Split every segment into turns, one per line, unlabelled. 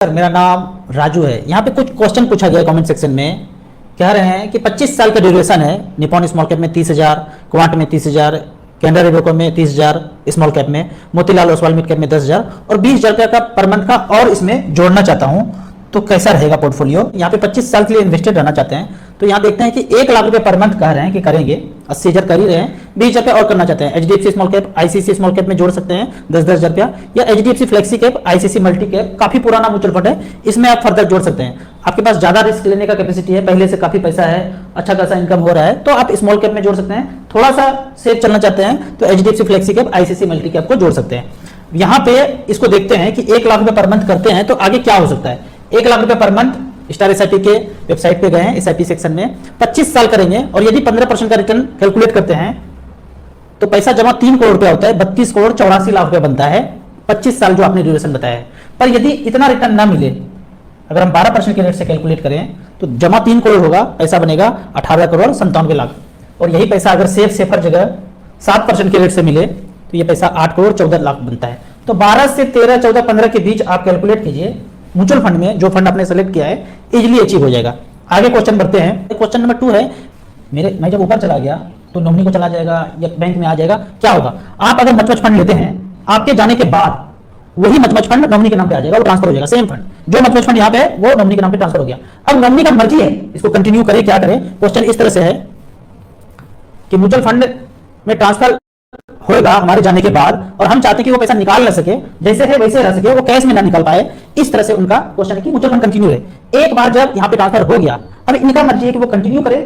Sir मेरा नाम राजू है। यहाँ पे कुछ क्वेश्चन पूछा गया कमेंट सेक्शन में। कह रहे हैं कि 25 साल का ड्यूरेशन है, निपॉन स्मॉल कैप में 30,000, क्वांट में 30,000, कैनरा रेबोको में 30,000, स्मॉल कैप में मोतीलाल ओसवाल मिड कैप में 10,000 और 20,000 रुपये का पर मंथ का और इसमें जोड़ना चाहता हूँ, तो कैसा रहेगा पोर्टफोलियो। यहाँ पे 25 साल के लिए इन्वेस्टेड रहना चाहते हैं, तो यहाँ देखते हैं कि 1 लाख रुपए पर मंथ कह रहे हैं कि करेंगे, 80,000 कर ही रहे हैं, 20,000 रुपये और करना चाहते हैं। HDFC small cap, ICC small cap में जोड़ सकते हैं 10,000 रुपया, या HDFC flexi cap, ICC multi cap, काफी पुराना म्यूचुअल फंड है, इसमें आप फर्दर जोड़ सकते हैं। आपके पास ज्यादा रिस्क लेने का कैपेसिटी है, पहले से काफी पैसा है, अच्छा खासा इनकम हो रहा है, तो आप स्मॉल कैप में जोड़ सकते हैं। थोड़ा सा सेफ चलना चाहते हैं तो HDFC flexi cap, ICC multi cap को जोड़ सकते हैं। यहाँ पे इसको देखते हैं कि 1 लाख रुपए पर मंथ करते हैं तो आगे क्या हो सकता है। 1 लाख रुपए पर मंथ स्टार एसआईपी के वेबसाइट पे गए हैं, एसआईपी सेक्शन में 25 साल करेंगे और यदि 15% का रिटर्न कैलकुलेट करते हैं तो पैसा जमा 3 करोड़ रुपया होता है, 32 करोड़ 84 लाख रुपया बनता है 25 साल जो आपने ड्यूरेशन बताया है। पर यदि इतना रिटर्न ना मिले, अगर हम 12% के रेट से कैलकुलेट करें तो जमा 3 करोड़ होगा, पैसा बनेगा 18 करोड़ 97 लाख। और यही पैसा अगर सेफर जगह 7% के रेट से मिले तो ये पैसा 8 करोड़ 14 लाख बनता है। तो 12 से 13, 14, 15 के बीच आप कैलकुलेट कीजिए, म्यूचुअल फंड में जो फंड आपने सेलेक्ट किया है इजीली अचीव हो जाएगा। आगे क्वेश्चन बढ़ते हैं। क्वेश्चन नंबर 2 है, मैं जब ऊपर चला गया तो नॉमिनी को चला जाएगा या बैंक में आ जाएगा, क्या होगा। आप अगर मच फंड लेते हैं, आपके जाने के बाद वही मच फंड नॉमिनी के नाम पे आ जाएगा, वो ट्रांसफर हो जाएगा। सेम फंड जो मच फंड यहाँ पे है वो नॉमिनी के नाम पे ट्रांसफर हो गया। अब नॉमिनी का मर्जी है इसको कंटिन्यू करे क्या करे। क्वेश्चन इस तरह से है कि म्यूचुअल फंड में ट्रांसफर होगा हमारे जाने के बाद और हम चाहते हैं कि वो पैसा निकाल ना सके, जैसे है वैसे रह सके, वो कैश में ना निकाल पाए। इस तरह से उनका क्वेश्चन है कि म्यूचुअल फंड कंटिन्यू रहे। एक बार जब यहाँ पे ट्रांसफर हो गया, अब इनका मर्जी है कि वो कंटिन्यू करे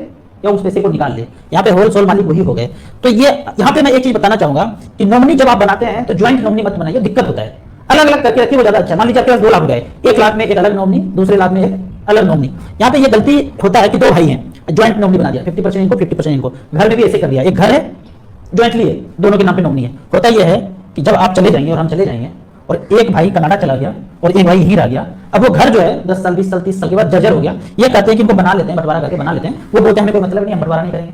या उस पैसे को निकाल ले। यहाँ पे होल सोल मालिक वही हो गए। तो ये यहाँ पे मैं एक चीज बताना चाहूंगा कि नॉमिनी जब आप बनाते हैं तो ज्वाइंट नॉमिनी मत बनाइए, दिक्कत होता है। अलग अलग करके रखिए वो ज्यादा अच्छा। मान लीजिए आपके पास 2 लाख गए, 1 लाख में एक अलग नॉमिनी, दूसरे लाख में एक अलग नॉमिनी। यहाँ पे ये गलती होता है कि 2 भाई हैं, ज्वाइंट नॉमिनी बना दिया, 50% इनको 50% इनको। घर में भी ऐसे कर दिया, एक घर है ज्वाइंटली है, दोनों के नाम पे नॉमिनी है। होता यह है कि जब आप चले जाएंगे और हम चले जाएंगे और एक भाई कनाडा चला गया और एक भाई यहीं रह गया, अब वो घर जो है 10 साल 20 साल 30 साल के बाद जर्जर हो गया। ये कहते हैं कि इनको बना लेते हैं, बंटवारा करके बना लेते हैं। वो बोलते हैं हमें कोई मतलब नहीं, हम बंटवारा नहीं करेंगे,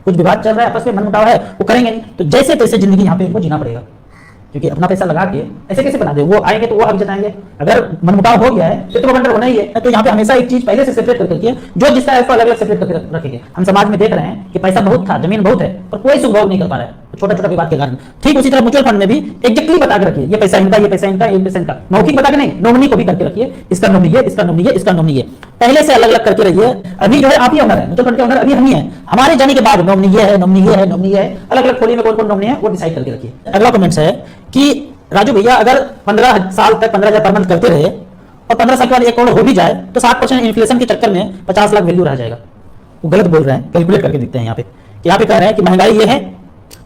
कुछ विवाद चल रहा है आपस में, मनमुटाव है, वो करेंगे नहीं। तो जैसे तैसे जिंदगी यहाँ पे इनको जीना पड़ेगा, क्योंकि अपना पैसा लगा के ऐसे कैसे बना दे। वो आएंगे तो वो हक जताएंगे, अगर मनमुटाव हो गया है तो बंटर होना ही है। तो यहाँ पे हमेशा एक चीज पहले से सेपरेट करके रखिए, जो जिसका है उसको अलग अलग सेपरेट करके रखेंगे। हम समाज में देख रहे हैं कि पैसा बहुत था, जमीन बहुत है, पर कोई सुख भोग नहीं कर पा रहा है छोटा छोटा विवाद के कारण। ठीक उसी तरह म्यूचुअल फंड में भी एग्जैक्टली बता के रखिए, ये पैसा इनका, ये पैसा इनका, ये पैसा इनका। मौखिक बता के नहीं, नॉमिनी को भी करके रखिए, इसका नॉमिनी है, इसका नॉमिनी है, इसका नॉमिनी है। पहले से अलग अलग करके रहिए। अभी जो है आप ही ओनर है, म्यूचुअल फंड के ओनर अभी हम ही है। हमारे जाने के बाद नॉमिनी ये है, नॉमिनी ये है, नॉमिनी ये है, अलग अलग खोली में कौन कौन नॉमिनी है वो डिसाइड करके रखिए। अगला कमेंट्स है कि राजू भैया अगर 15 साल तक 15,000 पर मंथ करते रहे और 15 साल के बाद 1 करोड़ हो भी जाए तो 7% इन्फ्लेशन के चक्कर में 50 लाख वैल्यू रह जाएगा। वो गलत बोल रहे हैं, कैलकुलेट करके देखते हैं। यहाँ पे कह रहे हैं कि महंगाई ये है,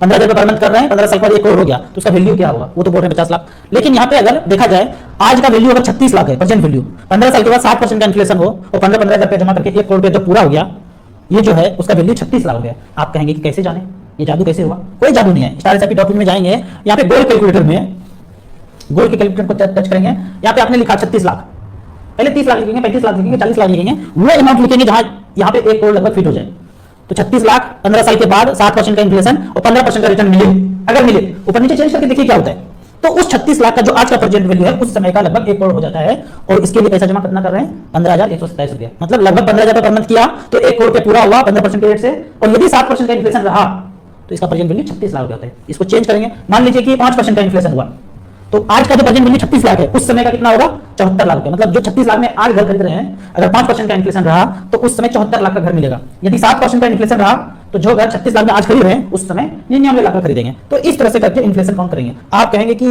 15,000 पर मंथ कर रहे हैं, 15 साल के बाद 1 करोड़ हो गया तो उसका वैल्यू क्या होगा। वो तो बोल रहे हैं 50 लाख, लेकिन यहाँ पे अगर देखा जाए आज का वैल्यू अगर 36 लाख है प्रेजेंट वैल्यू, 15 साल के बाद 7% का इन्फ्लेशन हो और 15,000 रुपये जमा करके 1 करोड़ रुपये जब पूरा हो गया, ये जो है उसका वैल्यू 36 लाख हो गया। आप कहेंगे कि कैसे जाने, ये जादू कैसे हुआ। कोई जादू नहीं है। स्टार एसआईपी डॉक्यूमेंट में जाएंगे, यहाँ पे गोल्ड कैलकुलेटर में गोल्ड के कैलकुलेटर को टच करेंगे। यहाँ पे आपने लिखा 36 लाख, पहले 30 लाख लिखेंगे, 35 लाख लिखेंगे, 40 लाख लिखेंगे, वो अमाउंट लिखेंगे जहां यहाँ पे 1 करोड़ लगभग फिट हो जाए। तो 36 लाख 15 साल के बाद 7% का इन्फ्लेशन और 15% का रिटर्न मिले, अगर मिले, ऊपर नीचे चेंज करके देखिए क्या होता है। तो उस 36 लाख का जो आज का प्रेजेंट वैल्यू है उस समय का लगभग 1 करोड़ हो जाता है। और इसके लिए पैसा जमा कितना कर रहे हैं, 15,127 रुपया, मतलब लगभग 15,000 पर मंथ किया तो 1 करोड़ पे पूरा हुआ 15% के रेट से। और यदि 7% का इन्फ्लेशन रहा तो इसका प्रेजेंट वैल्यू 36 लाख होता है। इसको चेंज करेंगे, मान लीजिए कि 5% का इन्फ्लेशन हुआ तो आज का जो प्रेजेंट वैल्यू 36 लाख है, उस समय का कितना होगा, 74 लाख रुपया। मतलब जो 36 लाख में आज घर खरीद रहे हैं, अगर 5% का इन्फ्लेशन रहा तो उस समय 74 लाख का घर मिलेगा। यदि 7% का इन्फ्लेशन रहा तो जो घर 36 लाख में आज खरीद रहे हैं उस समय 99 लाख का खरीदेंगे। तो इस तरह से करके इन्फ्लेशन काउंट करेंगे। आप कहेंगे कि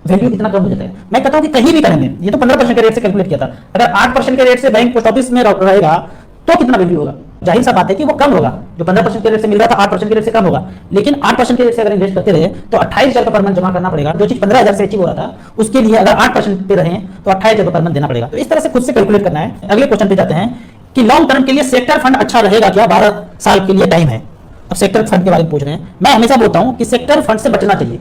वैल्यू इतना कम हो जाता है। मैं कहता हूं कि कहीं भी करेंगे, ये तो 15% के रेट से कैलकुलेट किया था, अगर 8% के रेट से बैंक पोस्ट ऑफिस में रहेगा तो कितना वैल्यू होगा। जाहिर सा बात है कि वो कम होगा, जो 15% के रेट से मिल रहा था 8% के रेट से कम होगा। लेकिन 8% के रेट से अगर इन्वेस्ट करते रहे तो 28,000 का पर मंथ जमा करना पड़ेगा। जो चीज 15,000 से अचीव हो रहा था उसके लिए अगर 8% पे रहे तो 28,000 पर मंथ देना पड़ेगा। तो इस तरह से खुद से कैलकुलेट करना है। अगले क्वेश्चन पे जाते हैं कि लॉन्ग टर्म के लिए सेक्टर फंड अच्छा रहेगा क्या, 12 साल के लिए टाइम है। अब सेक्टर फंड के बारे में पूछ रहे हैं। मैं हमेशा बोलता हूं कि सेक्टर फंड से बचना चाहिए।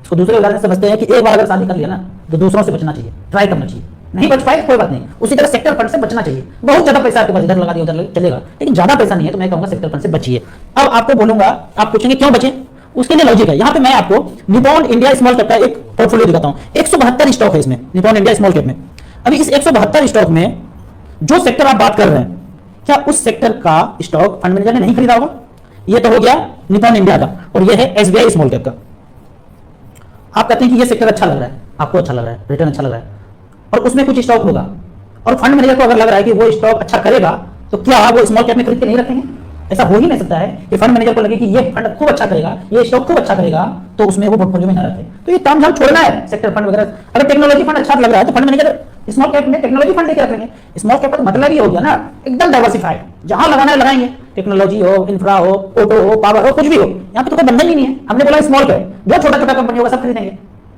इसको दूसरे उदाहरण से समझते हैं कि एक बार अगर शादी कर लिया ना तो दूसरों से बचना चाहिए, ट्राई करना चाहिए। नहीं बच पाए कोई बात नहीं, उसी तरह सेक्टर फंड से बचना चाहिए। बहुत ज्यादा पैसा आपके पास इधर लगा दिया उधर चलेगा, लेकिन ज्यादा पैसा नहीं है तो मैं कहूंगा सेक्टर फंड से बचिए। अब आपको बोलूंगा, आप पूछेंगे क्यों बचे, उसके लिए लॉजिक है। यहाँ पे मैं आपको निपॉन इंडिया स्मॉल कैप का एक पोर्टफोलियो दिखाता हूँ। 172 स्टॉक है इसमें, निपॉन इंडिया स्मॉल कैप में। अभी इस 172 स्टॉक में जो सेक्टर आप बात कर रहे हैं, क्या उस सेक्टर का स्टॉक फंड मैनेजर ने नहीं खरीदा होगा? ये तो हो गया निपॉन इंडिया का, और ये है एसबीआई स्मॉल कैप का। आप कहते हैं कि ये सेक्टर अच्छा लग रहा है, आपको अच्छा लग रहा है, रिटर्न अच्छा लग रहा है, और उसमें कुछ स्टॉक होगा, और फंड मैनेजर को अगर लग रहा है कि वो स्टॉक अच्छा करेगा, तो क्या वो स्मॉल कैप में खरीद के नहीं रखेंगे? ऐसा हो ही नहीं सकता है कि फंड मैनेजर को लगे कि ये फंड खूब अच्छा करेगा, ये स्टॉक खूब अच्छा करेगा, तो उसमें वो पोर्टफोलियो में ना रखे। तो ये काम झाम छोड़ना है सेक्टर फंड वगैरह। अगर टेक्नोलॉजी फंड अच्छा लग रहा है तो फंड मैनेजर स्मॉल कैप में टेक्नोलॉजी फंड लेके रखेंगे। स्मॉल कैप का तो मतलब ही हो गया ना एकदम डाइवर्सिफाइड, जहां लगाना है लगाएंगे, टेक्नोलॉजी हो, इंफ्रा हो, ऑटो हो, पावर हो, कुछ भी हो, यहाँ पे तो कोई बंधन ही नहीं है। हमने बोला स्मॉल कैप, जो छोटा छोटा कंपनी होगा सब खरीदेंगे,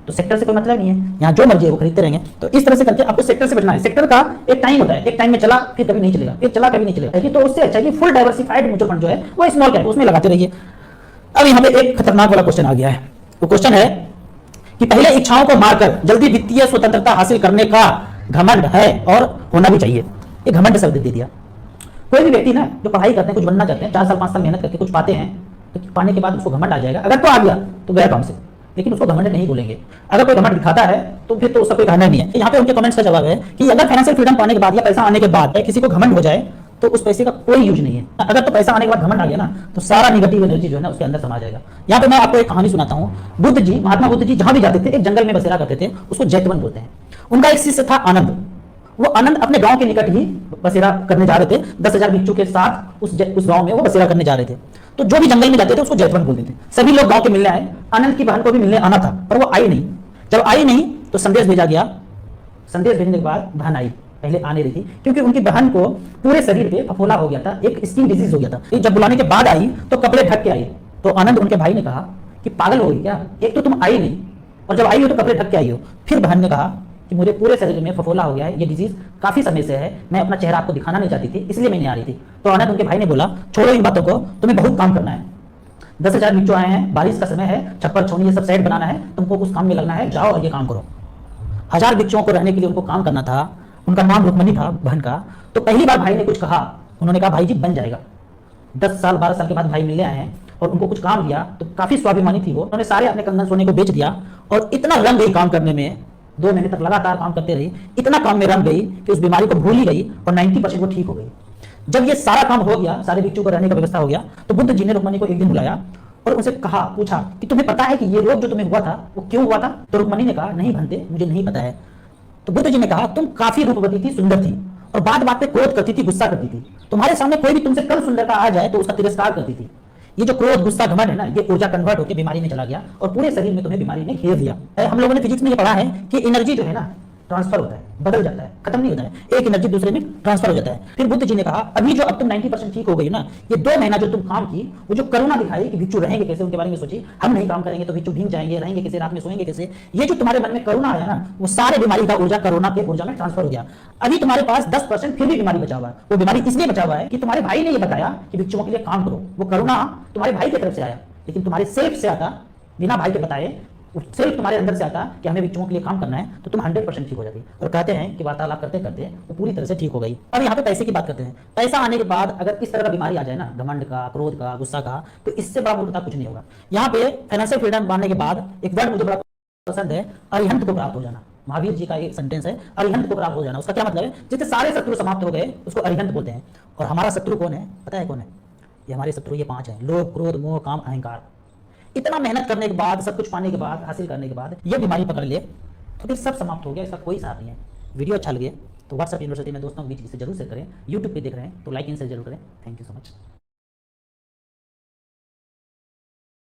तो सेक्टर से कोई मतलब नहीं है, यहाँ जो मर्जी है वो खरीदते रहेंगे। तो इस तरह से करके आपको सेक्टर से बचना है। सेक्टर का एक टाइम होता है, एक टाइम में चला फिर कभी नहीं चलेगा, फिर चला कभी नहीं चलेगा, तो उससे अच्छा है कि फुल डाइवर्सिफाइड म्यूचुअल फंड जो है वो स्मॉल कैप उसमें लगाते रहिए। अब यहाँ पे एक खतरनाक वाला क्वेश्चन आ गया है। वो क्वेश्चन है कि पहले इच्छाओं को मारकर जल्दी वित्तीय स्वतंत्रता हासिल करने का घमंड है और होना भी चाहिए। ये घमंड शब्द दे दिया। कोई भी व्यक्ति ना जो पढ़ाई करते हैं, कुछ बनना चाहते हैं, 4 साल 5 साल मेहनत करके कुछ पाते हैं, तो पाने के बाद उसको घमंड आ जाएगा। अगर तो आ गया तो गया काम से, लेकिन उसको घमंड नहीं बोलेंगे। अगर कोई घमंड दिखाता है तो फिर तो उसका कोई कहना नहीं है। यहाँ पे उनके कमेंट्स का जवाब है कि अगर फाइनेंशियल फ्रीडम पाने के बाद या पैसा आने के बाद किसी को घमंड हो जाए तो उस पैसे का कोई यूज नहीं है। अगर तो पैसा आने के बाद घमंड आ गया ना तो सारा नेगेटिव एनर्जी जो है ना उसके अंदर समा जाएगा। यहाँ पे मैं आपको एक कहानी सुनाता हूँ। बुद्ध जी, महात्मा बुद्ध जी जहां भी जाते थे एक जंगल में बसेरा करते थे, उसको जैतवन बोलते हैं। उनका एक शिष्य था आनंद। वो आनंद अपने गांव के निकट ही बसेरा करने जा रहे थे। 10,000 भिक्षु के साथ उस गांव में वो बसेरा करने जा रहे थे। तो जो भी जंगल में जाते थे उसको जैतवन बोलते थे। सभी लोग गांव के मिलने आए। आनंद की बहन को भी मिलने आना था, पर वो आई नहीं। जब आई नहीं तो संदेश भेजा गया। संदेश भेजने के बाद बहन आई, पहले आने रही थी क्योंकि उनकी बहन को पूरे शरीर पे फफोला हो गया था, एक स्किन डिजीज हो गया था। जब बुलाने के बाद आई तो कपड़े ढक के आई। तो आनंद उनके भाई ने कहा कि पागल हो गई क्या, एक तो तुम आई नहीं और जब आई हो तो कपड़े ढक के आई हो। फिर बहन ने कहा कि मुझे पूरे शरीर में फफोला हो गया है, ये डिजीज काफी समय से है, मैं अपना चेहरा आपको दिखाना नहीं चाहती थी इसलिए मैं नहीं आ रही थी। तो आनंद उनके भाई ने बोला छोड़ो इन बातों को, तुम्हें बहुत काम करना है। 10,000 भिक्षु आए हैं, बारिश का समय है, छप्पर छोनी ये सब सेट बनाना है, तुमको उस काम में लगना है, जाओ और ये काम करो। 1000 भिक्षुओं को रहने के लिए उनको काम करना था। उनका नाम रुक्मणी था बहन का। तो पहली बार भाई ने कुछ कहा, उन्होंने कहा भाई जी बन जाएगा। 10 साल 12 साल के बाद भाई मिलने आए हैं और उनको कुछ काम दिया तो काफी स्वाभिमानी थी वो। उन्होंने सारे अपने कंगन सोने को बेच दिया और इतना रंग गई काम करने में, 2 महीने तक लगातार काम करते रही, इतना काम में रंग गई कि उस बीमारी को भूल ही गई और 90% वो ठीक हो गई। जब ये सारा काम हो गया, सारे भिक्षु को रहने का व्यवस्था हो गया, तो बुद्ध जी ने रुक्मणी को एक दिन बुलाया और उनसे कहा, पूछा कि तुम्हें पता है कि ये रोग जो तुम्हें हुआ था वो क्यों हुआ था? तो रुक्मणी ने कहा नहीं भंते, मुझे नहीं पता है। तो बुद्ध जी ने कहा तुम काफी रूपवती थी, सुंदर थी और बात बात पे क्रोध करती थी, गुस्सा करती थी। तुम्हारे सामने कोई भी तुमसे कम सुंदरता आ जाए तो उसका तिरस्कार करती थी। ये जो क्रोध गुस्सा घमंड है ना, ये ऊर्जा कन्वर्ट होकर बीमारी में चला गया और पूरे शरीर में तुम्हें बीमारी ने घेर लिया। हम लोगों ने फिजिक्स में ये पढ़ा है कि एनर्जी जो है ना ट्रांसफर होता है, बदल जाता है, खत्म नहीं होता है, एक एनर्जी दूसरे में ट्रांसफर हो जाता है। फिर बुद्ध जी ने कहा अभी जो अब तुम 90% ठीक हो गई ना, ये 2 महीना जो तुम काम की, वो जो करुणा दिखाई कि भिक्षु रहेंगे कैसे, उनके बारे में सोची, हम नहीं काम करेंगे तो भिक्षु भीग जाएंगे, रहेंगे कैसे, रात में सोएंगे कैसे, ये जो तुम्हारे मन में करुणा आया ना, वो सारे बीमारी का ऊर्जा करुणा के ऊर्जा में ट्रांसफर हो गया। अभी तुम्हारे पास 10% फिर भी बीमारी बचा हुआ है। वो बीमारी इसलिए बचा हुआ है कि तुम्हारे भाई ने ये बताया कि भिक्षुओं के लिए काम करो। वो करुणा तुम्हारे भाई की तरफ से आया, लेकिन तुम्हारे सेल्फ से आता, बिना भाई के बताए सेल्फ तुम्हारे अंदर से आता कि हमें भिक्षुओं के लिए काम करना है, तो तुम 100% ठीक हो जाती। और कहते हैं कि वार्तालाप करते करते वो पूरी तरह से ठीक हो गई। अब यहाँ पे पैसे की बात करते हैं। पैसा आने के बाद अगर इस तरह का बीमारी आ जाए ना, घमंड का, क्रोध का, गुस्सा का, तो इससे बड़ा मूर्खता कुछ नहीं होगा। यहाँ पे फाइनेंशियल फ्रीडम पाने के बाद एक वर्ड मुझे बड़ा पसंद है, अरिहंत को प्राप्त हो जाना। महावीर जी का एक सेंटेंस है, अरिहंत को प्राप्त हो जाना। उसका क्या मतलब है? जितने सारे शत्रु समाप्त हो गए उसको अरिहंत बोलते हैं। और हमारा शत्रु कौन है पता है? कौन है ये हमारे शत्रु? ये 5 हैं, लोभ, क्रोध, मोह, काम, अहंकार। इतना मेहनत करने के बाद, सब कुछ पाने के बाद, हासिल करने के बाद ये बीमारी पकड़ ले तो फिर सब समाप्त हो गया, इसका कोई सार नहीं है। वीडियो अच्छा लगे तो व्हाट्सएप यूनिवर्सिटी में दोस्तों के बीच इसे जरूर शेयर करें। यूट्यूब पे देख रहे हैं तो लाइक एंड शेयर जरूर करें। Thank you so much.